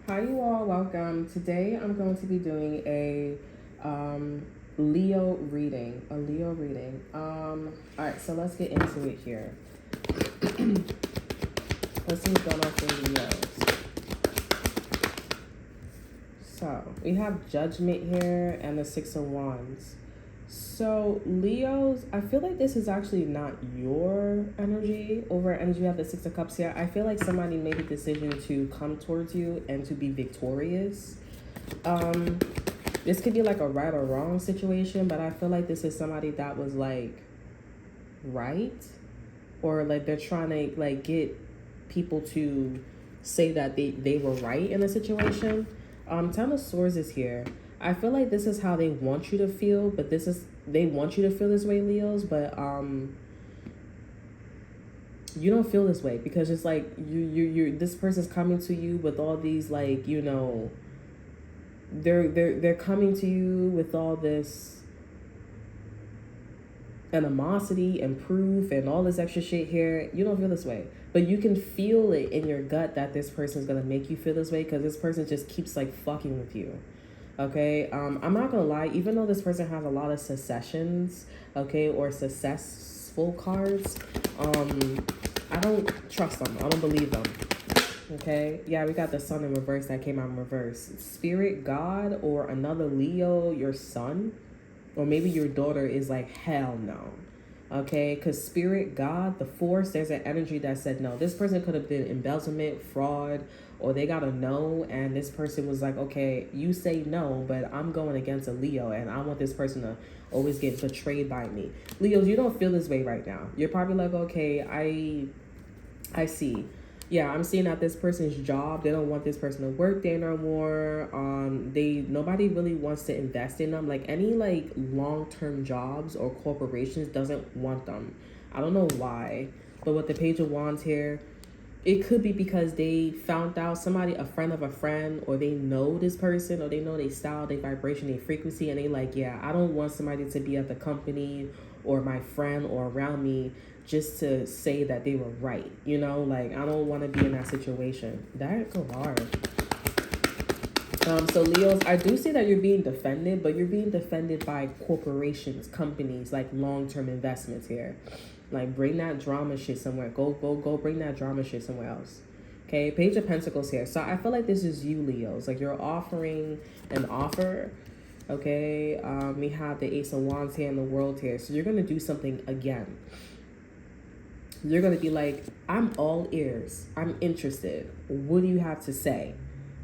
Hi, you all. Welcome. Today I'm going to be doing a Leo reading. A Leo reading. All right, so let's get into it here. Let's see what's going on for Leos. So we have Judgment here and the Six of Wands. So Leos, I feel like this is actually not your energy. Over energy, you have the Six of Cups here. I feel like somebody made a decision to come towards you and to be victorious. This could be like a right or wrong situation, but I feel like this is somebody that was like right, or like they're trying to like get people to say that they were right in a situation. Ten of Swords is here. I feel like this is how they want you to feel, but they want you to feel this way, Leos, but you don't feel this way because it's like you this person's coming to you with all these like, they're coming to you with all this animosity and proof and all this extra shit here. You don't feel this way, but you can feel it in your gut that this person's gonna make you feel this way because this person just keeps like fucking with you. Okay, I'm not gonna lie, even though this person has a lot of successions, okay, or successful cards, I don't trust them. I don't believe them. Okay, yeah, we got the Sun in reverse that came out in reverse. Spirit, God, or another Leo, your son, or maybe your daughter is like, hell no. Okay, because Spirit, God, the Force, there's an energy that said no. This person could have been embezzlement, fraud, or they got a no, and this person was like, okay, you say no, but I'm going against a Leo, and I want this person to always get betrayed by me. Leos, you don't feel this way right now. You're probably like, okay, I see. Yeah, I'm seeing that this person's job, they don't want this person to work there no more. Nobody really wants to invest in them. Like any like long-term jobs or corporations doesn't want them. I don't know why, but with the Page of Wands here, it could be because they found out somebody, a friend of a friend, or they know this person, or they know their style, their vibration, their frequency, and they like, yeah, I don't want somebody to be at the company or my friend or around me just to say that they were right. Like I don't want to be in that situation. That go hard. So Leos, I do see that you're being defended, but you're being defended by corporations, companies, like long-term investments here. Like bring that drama shit somewhere. Go bring that drama shit somewhere else. Okay, Page of Pentacles here. So I feel like this is you, Leos. Like you're offering an offer. Okay, we have the Ace of Wands here in the World here. So you're going to do something again. You're going to be like, I'm all ears. I'm interested. What do you have to say?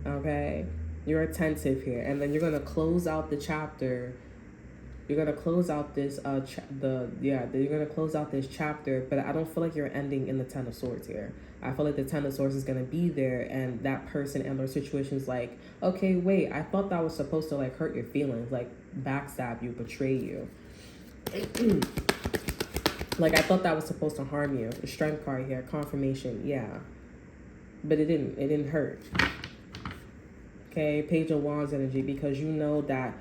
Okay, you're attentive here. And then you're going to close out the chapter. You're going to close out this, you're going to close out this chapter, but I don't feel like you're ending in the Ten of Swords here. I feel like the Ten of Swords is going to be there, and that person and their situation is like, okay, wait, I thought that was supposed to like hurt your feelings, like backstab you, betray you. Like I thought that was supposed to harm you. The Strength card here, confirmation, yeah. But it didn't hurt. Okay, Page of Wands energy, because you know that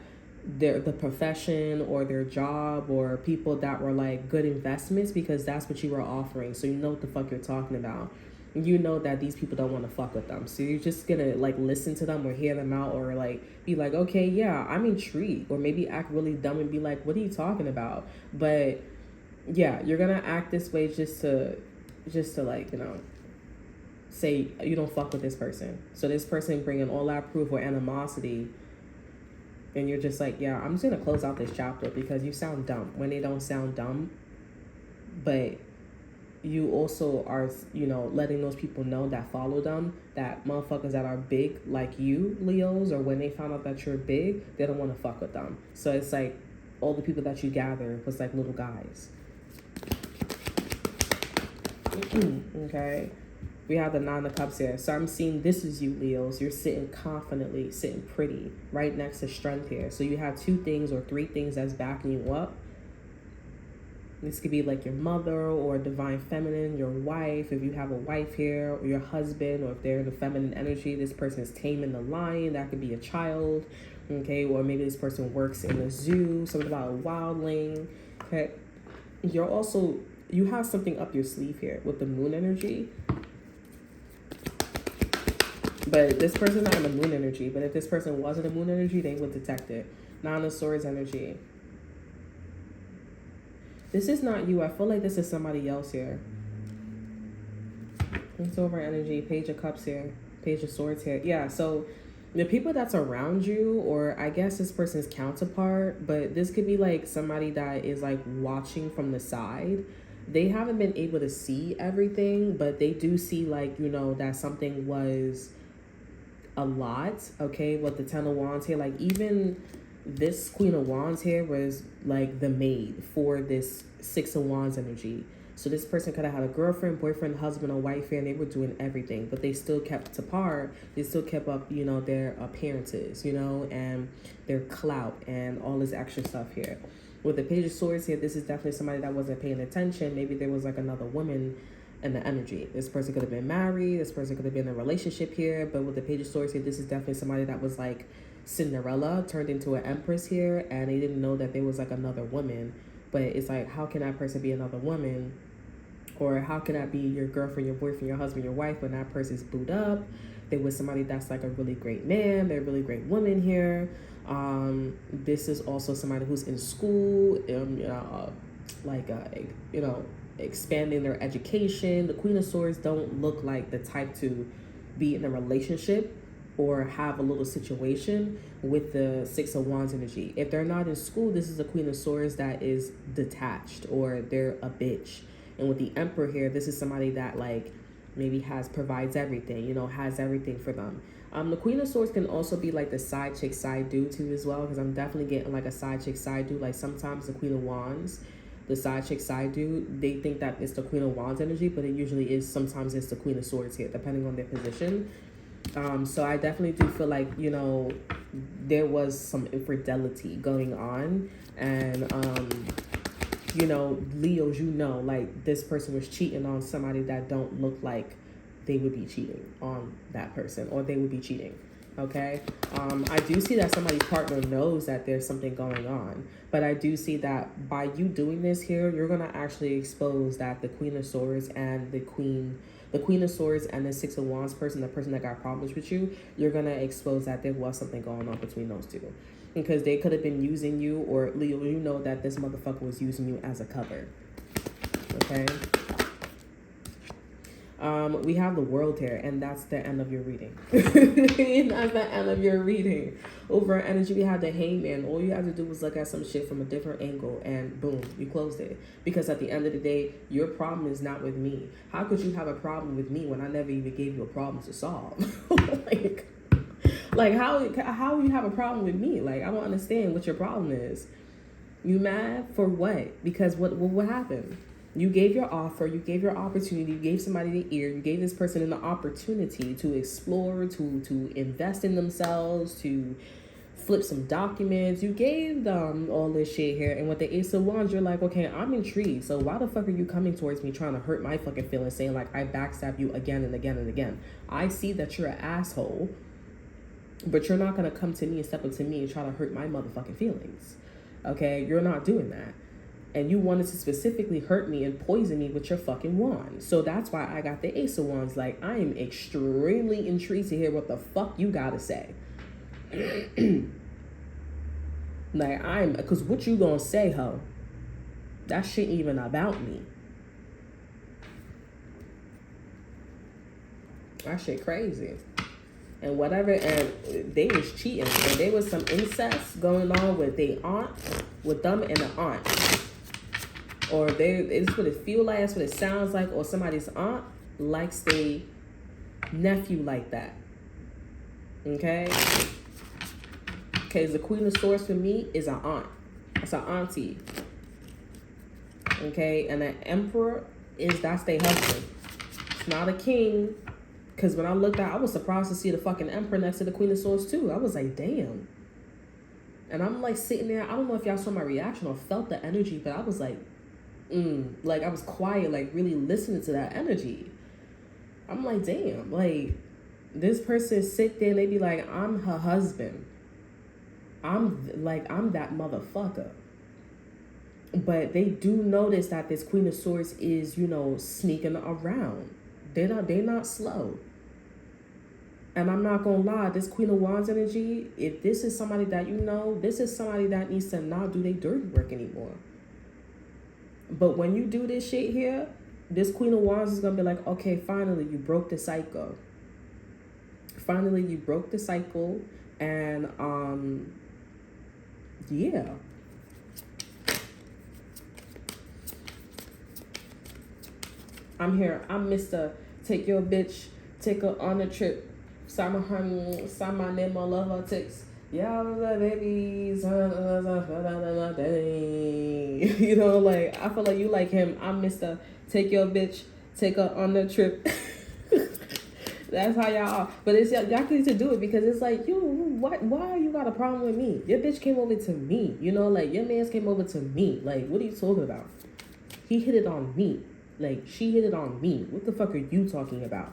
the profession or their job or people that were like good investments, because that's what you were offering. So you know what the fuck you're talking about. You know that these people don't want to fuck with them. So you're just gonna like listen to them or hear them out or like be like, okay, yeah, I'm intrigued. Or maybe act really dumb and be like, what are you talking about? But yeah, you're gonna act this way just to like, say you don't fuck with this person. So this person bringing all that proof or animosity, and you're just like, yeah, I'm just going to close out this chapter because you sound dumb when they don't sound dumb. But you also are, letting those people know that follow them, that motherfuckers that are big like you, Leos, or when they found out that you're big, they don't want to fuck with them. So it's like all the people that you gather was like little guys. Okay. We have the Nine of Cups here. So I'm seeing this is you, Leos. You're sitting confidently, sitting pretty, right next to Strength here. So you have 2 things or 3 things that's backing you up. This could be like your mother or Divine Feminine, your wife, if you have a wife here, or your husband, or if they're in the feminine energy, this person is taming the lion. That could be a child, okay? Or maybe this person works in a zoo, something about a wildling, okay? You have something up your sleeve here with the Moon energy. But this person's not in the moon energy. But if this person was in the moon energy, they would detect it. Nine of Swords energy. This is not you. I feel like this is somebody else here. It's over energy. Page of Cups here. Page of Swords here. Yeah, so the people that's around you, or I guess this person's counterpart, but this could be like somebody that is like watching from the side. They haven't been able to see everything, but they do see like, you know, that something was a lot, okay, with the Ten of Wands here. Like even this Queen of Wands here was like the maid for this Six of Wands energy. So this person could have had a girlfriend, boyfriend, husband, or wife here, and they were doing everything, but they still kept to par. They still kept up, you know, their appearances, you know, and their clout and all this extra stuff here. With the Page of Swords here, this is definitely somebody that wasn't paying attention. Maybe there was like another woman in the energy. This person could have been married. This person could have been in a relationship here. But with the Page of Swords here, this is definitely somebody that was like Cinderella turned into an empress here, and they didn't know that there was like another woman. But it's like, how can that person be another woman? Or how can that be your girlfriend, your boyfriend, your husband, your wife, when that person's booed up? They was somebody that's like a really great man. They're a really great woman here. This is also somebody who's in school, expanding their education. The Queen of Swords don't look like the type to be in a relationship or have a little situation with the Six of Wands energy. If they're not in school, this is a Queen of Swords that is detached, or they're a bitch. And with the Emperor here, this is somebody that like maybe provides everything, you know, has everything for them. The Queen of Swords can also be like the side chick, side dude too as well, because I'm definitely getting like a side chick, side dude. Like sometimes the Queen of Wands, the side chick, side dude, they think that it's the Queen of Wands energy, but it usually is, sometimes it's the Queen of Swords here, depending on their position. So I definitely do feel like, you know, there was some infidelity going on, and you know, Leos, you know, like this person was cheating on somebody that don't look like they would be cheating on that person, or they would be cheating. Okay. I do see that somebody's partner knows that there's something going on, but I do see that by you doing this here, you're going to actually expose that the Queen of Swords and the Queen of Swords and the Six of Wands person, the person that got problems with you, you're going to expose that there was something going on between those two. Because they could have been using you, or Leo, you know that this motherfucker was using you as a cover. Okay? We have the World here, and that's the end of your reading. That's the end of your reading. Over energy, we have the Hangman. All you have to do was look at some shit from a different angle, and boom, you closed it. Because at the end of the day, your problem is not with me. How could you have a problem with me when I never even gave you a problem to solve? Like how you have a problem with me? Like, I don't understand what your problem is. You mad for what? Because what happened? You gave your offer, you gave your opportunity, you gave somebody the ear, you gave this person an opportunity to explore, to invest in themselves, to flip some documents. You gave them all this shit here, and with the Ace of Wands, you're like, okay, I'm intrigued. So why the fuck are you coming towards me trying to hurt my fucking feelings, saying like I backstab you again and again and again? I see that you're an asshole, but you're not going to come to me and step up to me and try to hurt my motherfucking feelings. Okay? You're not doing that. And you wanted to specifically hurt me and poison me with your fucking wand. So that's why I got the Ace of Wands. Like, I am extremely intrigued to hear what the fuck you got to say. Like, because what you gonna say, ho? That shit even about me. That shit crazy. And whatever, and they was cheating, and there was some incest going on with their aunt, with them and the aunt, or it's what it feel like, it's what it sounds like, or somebody's aunt likes their nephew like that. Okay, the Queen of Swords for me is an aunt. It's an auntie. Okay, and an Emperor that's their husband. It's not a king. Because when I looked at, I was surprised to see the fucking Emperor next to the Queen of Swords too. I was like, damn. And I'm like sitting there. I don't know if y'all saw my reaction or felt the energy, but I was like, like I was quiet, like really listening to that energy. I'm like, damn. Like, this person sit there and they be like, I'm her husband. I'm that motherfucker. But they do notice that this Queen of Swords is, you know, sneaking around. They're not slow. And I'm not gonna lie, this Queen of Wands energy, if this is somebody that you know, this is somebody that needs to not do their dirty work anymore. But when you do this shit here, this Queen of Wands is gonna be like, okay, finally you broke the cycle. Finally you broke the cycle, and yeah. I'm here. I'm Mr. Take your bitch, take her on a trip. Sign my name all of her ticks. Yeah, the babies. You know, like, I feel like you like him. I'm Mr. Take your bitch, take her on the trip. That's how y'all are. But it's y'all need to do it because it's like, why you got a problem with me? Your bitch came over to me. You know, like, your man's came over to me. Like, what are you talking about? He hit it on me. Like, she hit it on me. What the fuck are you talking about?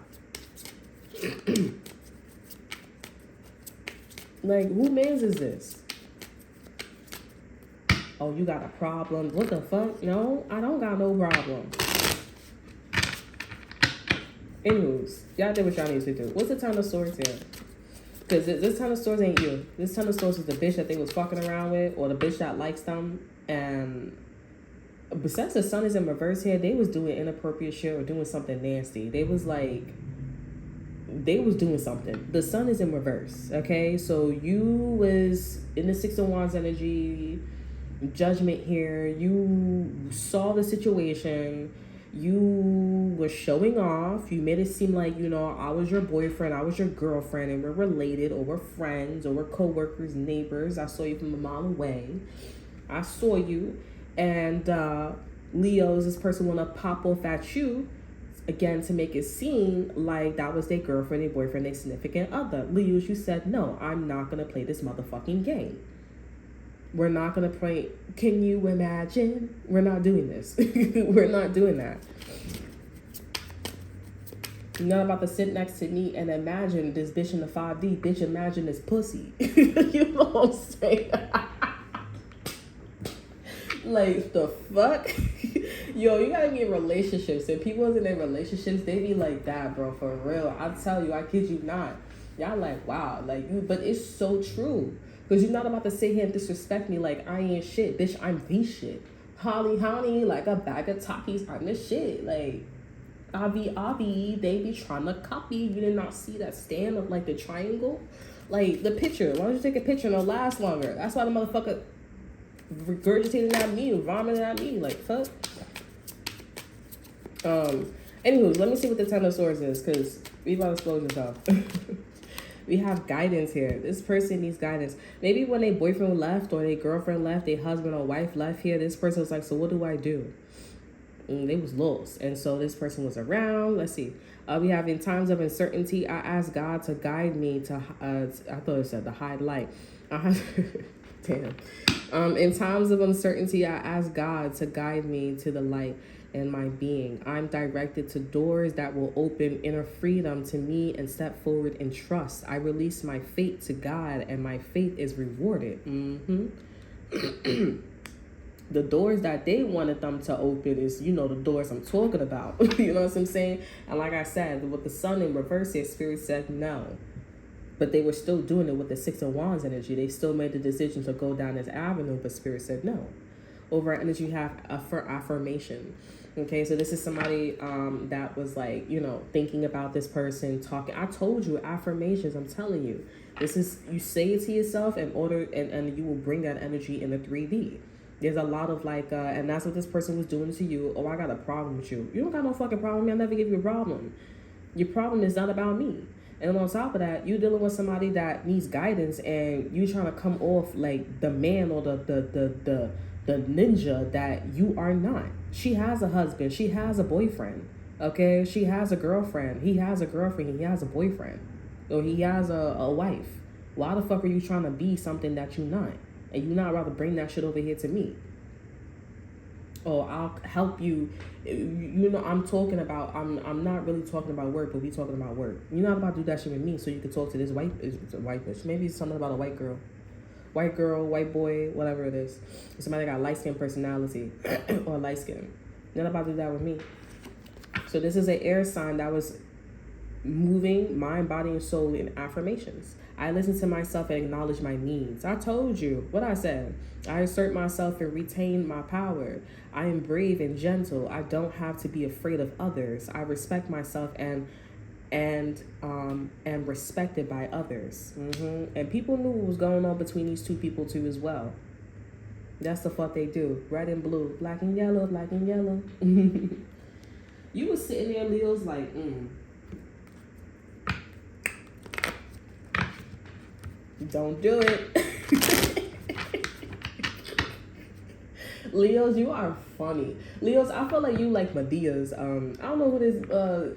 Like, who mans is this? Oh, you got a problem. What the fuck? No, I don't got no problem. Anyways, y'all did what y'all need to do. What's the Ten of Swords here? Because this Ten of Swords ain't you. This Ten of Swords is the bitch that they was fucking around with, or the bitch that likes them. And besides the sun is in reverse here, they was doing inappropriate shit or doing something nasty. They was doing something. The sun is in reverse, okay? So you was in the Six of Wands energy, judgment here. You saw the situation. You were showing off. You made it seem like, you know, I was your boyfriend, I was your girlfriend, and we're related, or we're friends, or we're co-workers, neighbors. I saw you from a mile away. I saw you. And Leos, this person want to pop off at you again to make it seem like that was their girlfriend, their boyfriend, their significant other. Leos, you said, no, I'm not going to play this motherfucking game. We're not going to play. Can you imagine? We're not doing this. We're not doing that. You're not about to sit next to me and imagine this bitch in the 5D. Bitch, imagine this pussy. You know what I'm saying? Like, the fuck? Yo, you gotta be in relationships. If people in their relationships, they be like that, bro, for real. I tell you, I kid you not. Y'all like, wow, like, you, but it's so true. Because you're not about to sit here and disrespect me like I ain't shit. Bitch, I'm the shit. Holly, honey, like a bag of Takis, I'm the shit. Like, Avi, they be trying to copy. You did not see that stand of, like, the triangle? Like, the picture. Why don't you take a picture and it'll last longer? That's why the motherfucker regurgitating at me, vomiting at me, like, fuck. Anywho, let me see what the Ten of Swords is, because we about to explode yourself. We have guidance here. This person needs guidance. Maybe when their boyfriend left or their girlfriend left, their husband or wife left here, this person was like, so what do I do? And they was lost. And so this person was around. Let's see. We have in times of uncertainty, I ask God to guide me to, I thought it said to hide light. Damn. In times of uncertainty, I ask God to guide me to the light in my being. I'm directed to doors that will open inner freedom to me and step forward in trust. I release my fate to God and my faith is rewarded. The doors that they wanted them to open is, you know, the doors I'm talking about. You know what I'm saying? And like I said, with the sun in reverse here, Spirit said no. But they were still doing it with the Six of Wands energy. They still made the decision to go down this avenue, but Spirit said no. Over energy, you have affirmation. Okay, so this is somebody that was like, you know, thinking about this person, talking. I told you, affirmations, I'm telling you. This is, you say it to yourself in order, and you will bring that energy in the 3D. There's a lot of like, and that's what this person was doing to you. Oh, I got a problem with you. You don't got no fucking problem. I never give you a problem. Your problem is not about me. And on top of that, you dealing with somebody that needs guidance, and you trying to come off like the man or the ninja that you are not. She has a husband. She has a boyfriend. Okay? She has a girlfriend. He has a girlfriend. He has a boyfriend. Or he has a wife. Why the fuck are you trying to be something that you're not? And you not rather bring that shit over here to me? Oh, I'll help you. You know, I'm talking about, I'm not really talking about work, but we talking about work. You're not about to do that shit with me, so you can talk to this white bitch. Maybe it's something about a white girl, white boy, whatever it is. Somebody got light skin personality or light skin. You're not about to do that with me. So this is an air sign that was moving mind, body, and soul in affirmations. I listen to myself and acknowledge my needs. I told you what I said. I assert myself and retain my power. I am brave and gentle. I don't have to be afraid of others. I respect myself and am respected by others. And people knew what was going on between these two people too as well. That's the fuck they do. Red and blue, black and yellow, black and yellow. You was sitting there, Leo's like, Don't do it. Leos, you are funny. Leos, I feel like you like Medea's. I don't know who this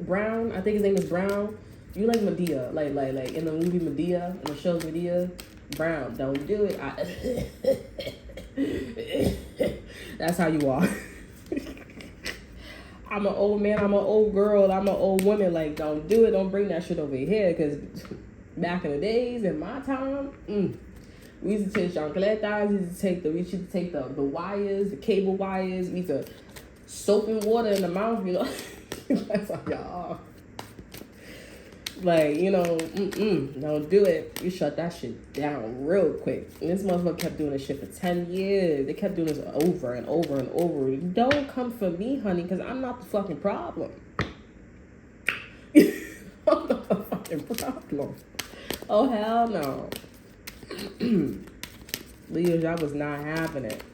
Brown. I think his name is Brown. You like Medea, like in the movie Medea, in the show Medea. Brown, don't do it. That's how you are. I'm an old man. I'm an old girl. I'm an old woman. Like, don't do it. Don't bring that shit over here. Because back in the days, in my time, we used to take chancletas. We used to take the wires, the cable wires. We used to soap and water in the mouth. You know, that's how y'all are. Like, you know, don't do it. You shut that shit down real quick. And this motherfucker kept doing this shit for 10 years. They kept doing this over and over and over. Don't come for me, honey, because I'm not the fucking problem. I'm not the fucking problem. Oh, hell no. Leos, I was not having it.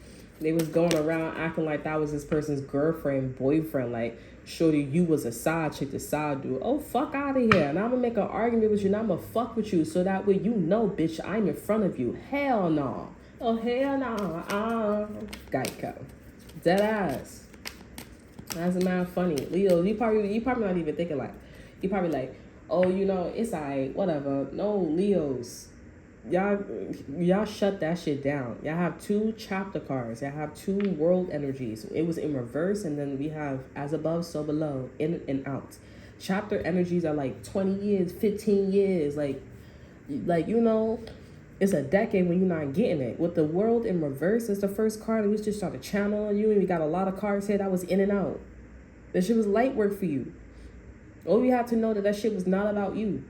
They was going around acting like that was this person's girlfriend, boyfriend. Like, shorty, you was a side chick, the side dude. Oh, fuck out of here. And I'm gonna make an argument with you, and I'm gonna fuck with you so that way you know, bitch, I'm in front of you. Hell no. Oh, hell no. Geico. Dead ass. That's mad funny. Leo, you probably not even thinking like, you probably like, oh, you know, it's alright, whatever. No, Leos. Y'all shut that shit down. Y'all have 2 chapter cards. Y'all have 2 world energies. It was in reverse, and then we have as above, so below, in and out. Chapter energies are like 20 years, 15 years. Like you know, it's a decade when you're not getting it. With the world in reverse, it's the first card, and we just started channeling you, and we got a lot of cards here that was in and out. That shit was light work for you. All you have to know that shit was not about you.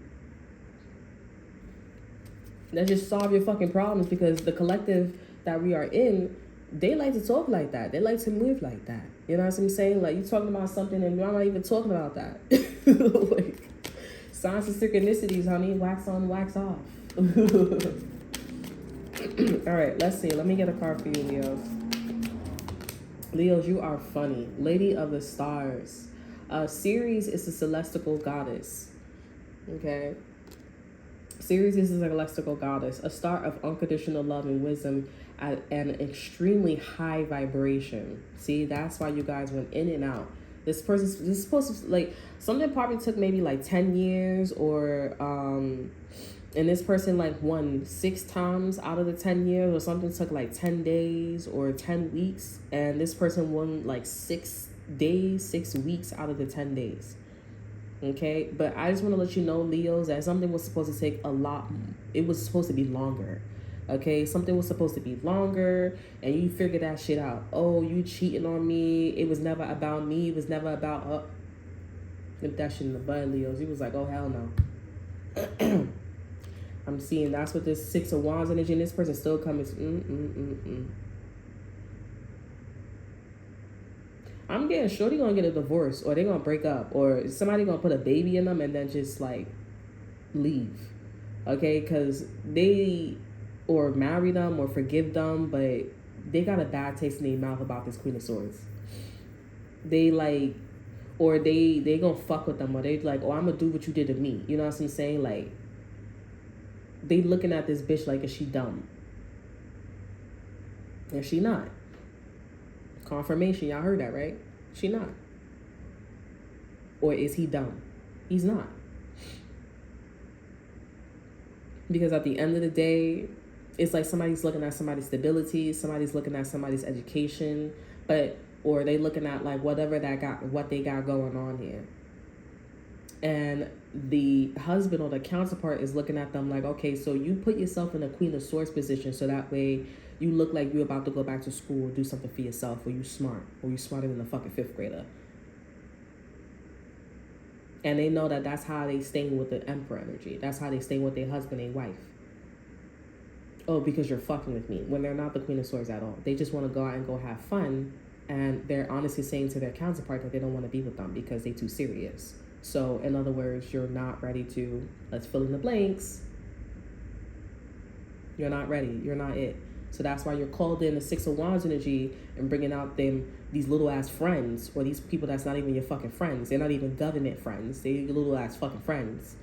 That just solve your fucking problems, because the collective that we are in, they like to talk like that. They like to move like that. You know what I'm saying? Like, you talking about something and I'm not even talking about that. Like, signs and synchronicities, honey. Wax on, wax off. All right, let's see. Let me get a card for you, Leos. Leos, you are funny. Lady of the Stars. Ceres is a celestial goddess. Okay? Ceres is a celestial goddess, a star of unconditional love and wisdom at an extremely high vibration. See, that's why you guys went in and out. This is supposed to, like, something probably took maybe like 10 years or, and this person like won 6 times out of the 10 years, or something took like 10 days or 10 weeks. And this person won like 6 days, 6 weeks out of the 10 days. Okay, but I just want to let you know, Leos, that something was supposed to take a lot. It was supposed to be longer. Okay, something was supposed to be longer, and you figured that shit out. Oh, you cheating on me. It was never about me. It was never about Nip that shit in the bud, Leos. He was like, oh, hell no. I'm seeing that's what this 6 of Wands energy, and this person still coming. I'm getting shorty gonna get a divorce, or they gonna break up, or somebody gonna put a baby in them and then just like leave. Okay, because they or marry them or forgive them, but they got a bad taste in their mouth about this Queen of Swords. They like, or they gonna fuck with them, or they like, oh, I'm gonna do what you did to me. You know what I'm saying? Like, they looking at this bitch like, is she dumb? And she not. Confirmation, y'all heard that, right? She not. Or is he dumb? He's not. Because at the end of the day, it's like somebody's looking at somebody's stability, somebody's looking at somebody's education, or they looking at like what they got going on here. And the husband or the counterpart is looking at them like, okay, so you put yourself in a Queen of Swords position so that way you look like you're about to go back to school or do something for yourself, or you smart, or you smarter than a fucking 5th grader. And they know that that's how they stay with the emperor energy. That's how they stay with their husband and wife. Oh, because you're fucking with me. When they're not the Queen of Swords at all. They just want to go out and go have fun. And they're honestly saying to their counterpart that they don't want to be with them because they're too serious. So, in other words, you're not ready to, let's fill in the blanks. You're not ready. You're not it. So that's why you're called in the Six of Wands energy and bringing out these little ass friends, or these people that's not even your fucking friends. They're not even government friends. They're your little ass fucking friends.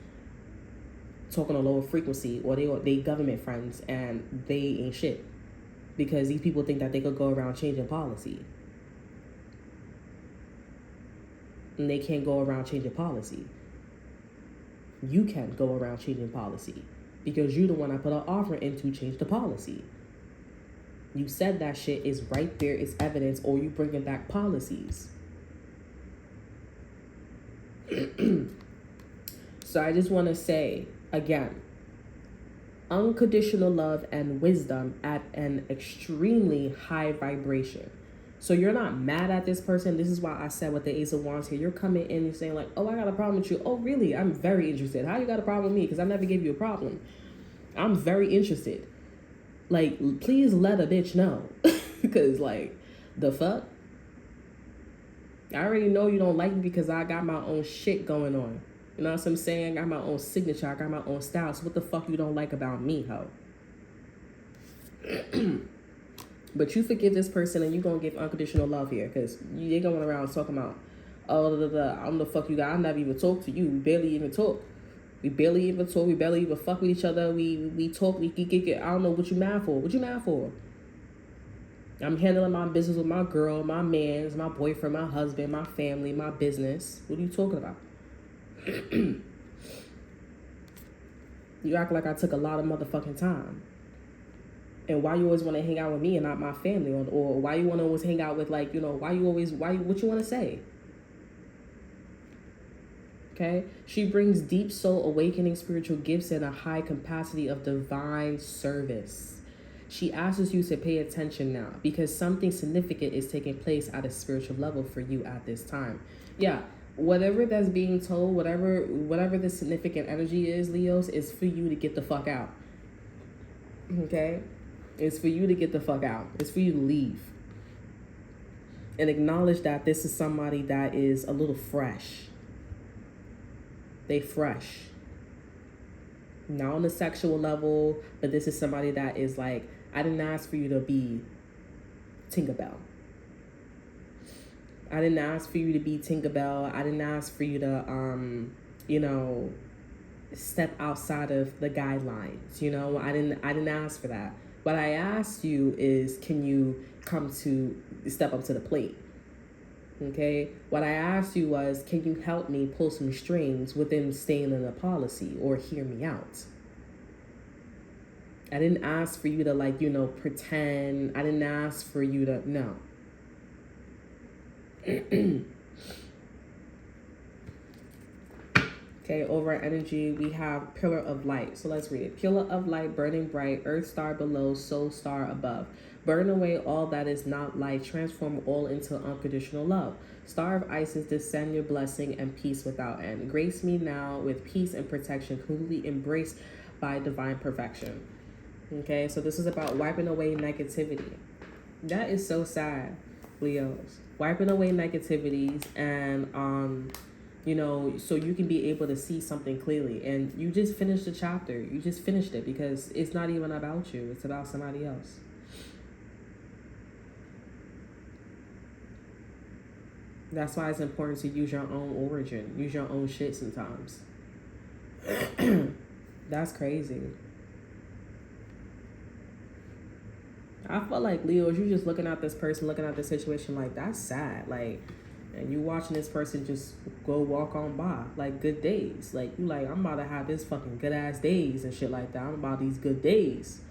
Talking a lower frequency, or they government friends, and they ain't shit. Because these people think that they could go around changing policy. And they can't go around changing policy. You can go around changing policy. Because you're the one I put an offer in to change the policy. You said that shit is right there, it's evidence, or you bringing back policies. So I just want to say, again, unconditional love and wisdom at an extremely high vibration. So you're not mad at this person. This is why I said with the Ace of Wands here, you're coming in and saying like, oh, I got a problem with you. Oh, really? I'm very interested. How you got a problem with me? Because I never gave you a problem. I'm very interested. Like, please let a bitch know. Because, like, the fuck? I already know you don't like me because I got my own shit going on. You know what I'm saying? I got my own signature. I got my own style. So what the fuck you don't like about me, ho? But you forgive this person and you going to give unconditional love here. Because you're going around talking about, oh, I'm the fuck you got. I never even talk to you. We barely even talk. We barely even talk. We barely even fuck with each other. We talk. We get. I don't know what you mad for. What you mad for? I'm handling my business with my girl, my mans, my boyfriend, my husband, my family, my business. What are you talking about? You act like I took a lot of motherfucking time. And why you always want to hang out with me and not my family? Or why you want to always hang out with, like, you know, what you want to say? Okay? She brings deep soul awakening spiritual gifts and a high capacity of divine service. She asks you to pay attention now because something significant is taking place at a spiritual level for you at this time. Yeah, whatever that's being told, whatever the significant energy is, Leos, is for you to get the fuck out. Okay? It's for you to get the fuck out. It's for you to leave. And acknowledge that this is somebody that is a little fresh. They fresh. Not on the sexual level, but this is somebody that is like, I didn't ask for you to be Tinkerbell. I didn't ask for you to be Tinkerbell. I didn't ask for you to, step outside of the guidelines. You know, I didn't ask for that. What I asked you is, can you come to step up to the plate? Okay, what I asked you was, can you help me pull some strings within staying in the policy or hear me out? I didn't ask for you to, pretend. I didn't ask for you to, no. Okay, over our energy, we have Pillar of Light. So let's read it. Pillar of Light, burning bright, earth star below, soul star above. Burn away all that is not light. Transform all into unconditional love. Star of Isis, descend your blessing and peace without end. Grace me now with peace and protection, completely embraced by divine perfection. Okay, so this is about wiping away negativity. That is so sad, Leos. Wiping away negativities and, so you can be able to see something clearly. And you just finished the chapter. You just finished it because it's not even about you. It's about somebody else. That's why it's important to use your own origin. Use your own shit sometimes. That's crazy. I feel like, Leos, you're just looking at this person, looking at this situation like, that's sad. Like, and you watching this person just go walk on by. Like, good days. Like, you like, I'm about to have this fucking good-ass days and shit like that. I'm about these good days.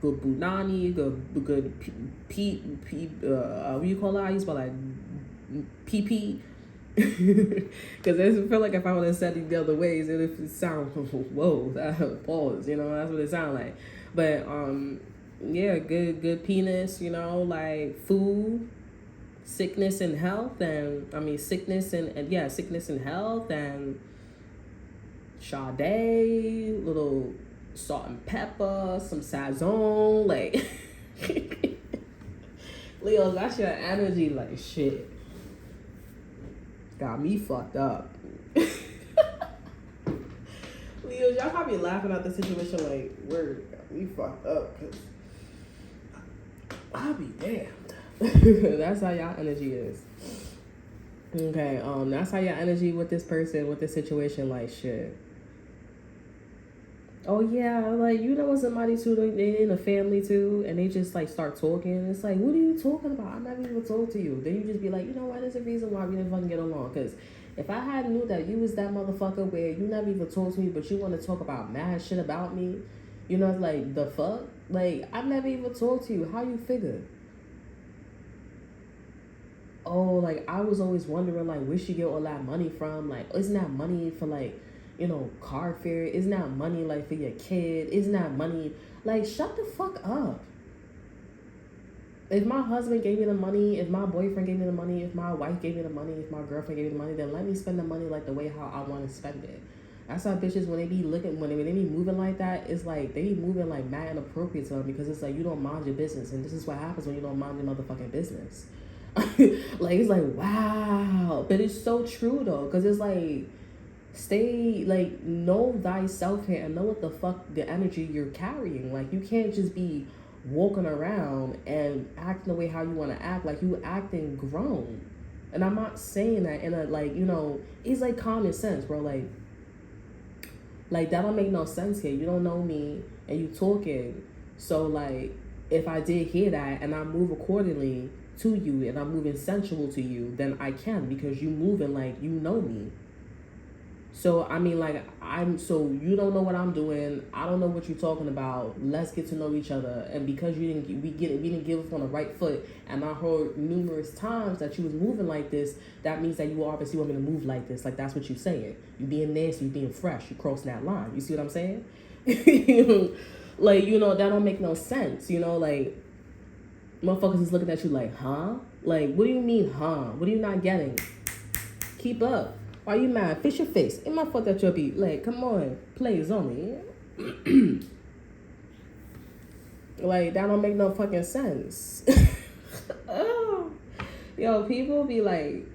Good Bunani, good what do you call it? I used to like PP. Because I feel like if I would have said it the other ways, it would sound, whoa, that pause, that's what it sound like. But, yeah, good penis, like food, sickness and health, and sickness and health, and Sade, little salt and pepper, some sazon, like Leo, that's your energy, like shit. Got me fucked up. Leo, y'all probably laughing at the situation like we fucked up, cause I'll be damned. That's how y'all energy is. Okay, that's how your energy with this person, with this situation, like shit. Oh yeah, like you know when somebody too, they in a family too, and they just like start talking. It's like, what are you talking about? I never even talked to you. Then you just be like, you know what? There's a reason why we didn't fucking get along. Cause if I had knew that you was that motherfucker where you never even talked to me, but you want to talk about mad shit about me, you know, like the fuck, like I never even talked to you. How you figure? Oh, like I was always wondering, like where she get all that money from? Like, isn't that money for like, you know, car fare? Isn't that money like for your kid? Isn't that money like shut the fuck up? If my husband gave me the money, if my boyfriend gave me the money, if my wife gave me the money, if my girlfriend gave me the money, then let me spend the money like the way how I want to spend it. That's how bitches when they be looking when they be moving like that, it's like they be moving like mad inappropriate to them because it's like you don't mind your business, and this is what happens when you don't mind your motherfucking business. Like it's like wow, but it's so true though, because it's like stay like know thyself here and know what the fuck the energy you're carrying. Like you can't just be walking around and acting the way how you want to act, like you acting grown. And I'm not saying that in a like, you know, it's like common sense, bro. Like that don't make no sense here. You don't know me and you talking, so like if I did hear that and I move accordingly to you and I'm moving sensual to you, then I can, because you moving like you know me. So I mean, like so you don't know what I'm doing. I don't know what you're talking about. Let's get to know each other. And because we didn't give up on the right foot, and I heard numerous times that you was moving like this, that means that you obviously want me to move like this. Like that's what you're saying. You being nasty, you being fresh, you crossing that line. You see what I'm saying? Like, you know, that don't make no sense. You know, like motherfuckers is looking at you like, huh? Like, what do you mean, huh? What are you not getting? Keep up. Why you mad? Fix your face. Ain't my fault that you'll be like, come on, plays on me. Like, that don't make no fucking sense. Oh. Yo, people be like,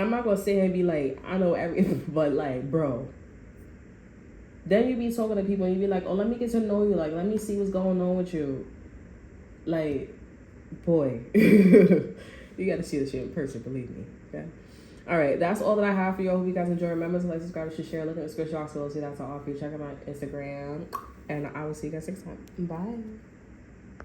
I'm not gonna sit here and be like, I know everything, but like, bro. Then you be talking to people and you be like, oh, let me get to know you. Like, let me see what's going on with you. Like, boy. You gotta see this shit in person, believe me. Okay? All right, that's all that I have for you. I hope you guys enjoy. Remember to like, subscribe, share, look at the screenshot. So see that's all for you. Check out my Instagram, and I will see you guys next time. Bye.